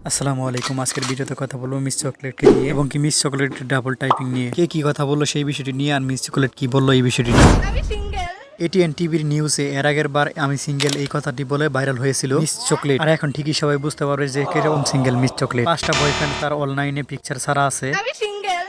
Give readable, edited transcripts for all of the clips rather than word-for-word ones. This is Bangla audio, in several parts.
আসসালামু আলাইকুম। আজকের ভিডিওতে কথা বলবো মিস চকলেটকে নিয়ে এবং কি মিস চকলেটের ডাবল টাইপিং নিয়ে। কে কি কথা বললো সেই বিষয়টি নিয়ে আর মিস চকলেট কি বললো এই বিষয়টি নিয়ে। আমি সিঙ্গেল। এটিএন টিভির নিউজে এর আগের বার আমি সিঙ্গেল এই কথাটি বলে ভাইরাল হয়েছিল মিস চকলেট। আর এখন ঠিকই সবাই বুঝতে পারবে যে কিরকম সিঙ্গেল মিস চকলেট। 5টা বয়ফ্রেন্ড তার অনলাইনে পিকচার ছাড়া আছে। আমি সিঙ্গেল।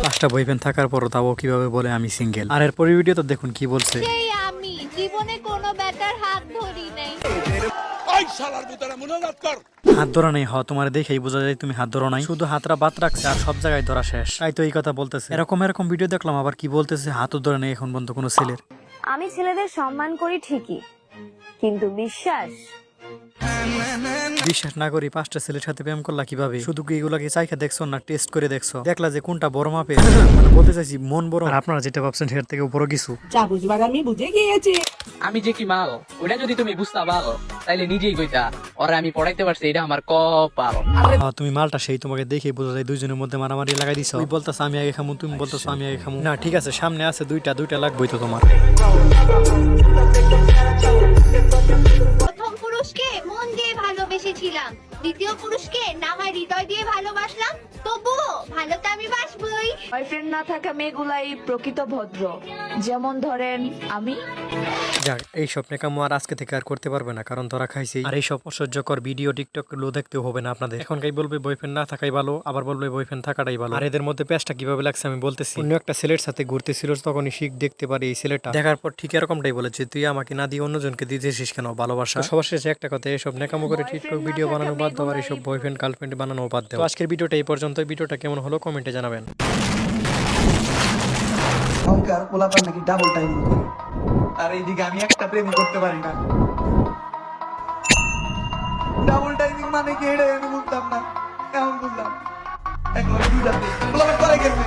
পাঁচটা বয়ফ্রেন্ড থাকার পরও তাও কিভাবে বলে আমি সিঙ্গেল। আর এর পরের ভিডিও তো দেখুন কি বলছে। সেই আমি জীবনে কোনো ব্যাটার হাত ধরি নাই। হাত ধরা নেই তোমার দেখেই বোঝা যায় তুমি হাত ধরো নাই, শুধু হাতটা বাত রাখছে আর সব জায়গায় ধরা শেষ। তাই তো এই কথা বলতেছে। এরকম ভিডিও দেখলাম আবার কি বলতেছে হাতও ধরে নেই এখন পর্যন্ত কোনো ছেলের। আমি ছেলেদের সম্মান করি ঠিকই, কিন্তু বিশ্বাস না করি 5টা ছেলের সাথে প্রেম করলা কিভাবে? শুধু কি এগুলাকে চাইখা দেখছো না টেস্ট করে দেখছো? দেখলা যে কোনটা বড় মাপে? মানে বলতে চাইছি মন বড় আর আপনারা যেটা ভাবছেন সেটার থেকে উপরও কিছু। যা বুঝবার আমি বুঝে গিয়েছি। আমি যে কি মাল ওটা যদি তুমি বুঝতা পারো তাইলে নিজেই কইতা ওরা আমি পড়াইতে পারছি এটা আমার কপাল। তুমি মালটা সেই তোমাকে দেখেই বোঝা যায় দুইজনের মধ্যে মারামারি লাগাই দিছো। তুই বলতাছ আমি আগে খামু, তুমি বলতাছ আমি আগে খামু। না ঠিক আছে, সামনে আছে দুইটা লাগবেই তো তোমার। প্রথম পুরুষকে মন দিয়ে ভালোবেসেছিলাম, দ্বিতীয় পুরুষকে না হয় হৃদয় দিয়ে ভালোবাসলাম, তবুও ভালো তো আমি বাসবই। বয়ফ্রেন্ড না থাকা মেয়েগুলাই প্রকৃত ভদ্র, যেমন ধরেন আমি। যাক, এই সব নেকামো আর আজকে থেকে আর করতে পারবে না, কারণ ধরা খাইছি। আর এই সব অসহ্যকর ভিডিও টিকটক গুলো দেখতেও হবে না আপনাদের। এখনকাই বলবে বয়ফ্রেন্ড না থাকাই ভালো, আবার বলবে বয়ফ্রেন্ড থাকাটাই ভালো। আর এদের মধ্যে পেশটা কিভাবে লাগছে আমি বলতেছি। অন্য একটা ছেলের সাথে ঘুরতেছিল তখনই শিখ দেখতে পারি এই ছেলেটা দেখার পর ঠিক এরকমটাই বলেছে, তুই আমাকে না দিয়ে অন্যজনকে দিতেছিস কেন ভালোবাসা? সবার শেষে একটা কথা, এসব নেকামো করে টিকটক ভিডিও বানানো বাদ দাও আর এইসব বয়ফ্রেন্ড গার্লফ্রেন্ড বানানো বাদ দাও। তো আজকের ভিডিওটা এই পর্যন্ত। ভিডিওটা কেমন হলো কমেন্টে জানাবেন। অহংকার পোলাপান নাকি ডাবল টাইম করে, আর এইদিকে আমি একটা প্রেমই করতে পারি না। ডাবল টাইমিং মানে কি এটা আমি বুঝতাম না, এখন বুঝলাম। এখন দুইটা পোলাপান করে গেছে।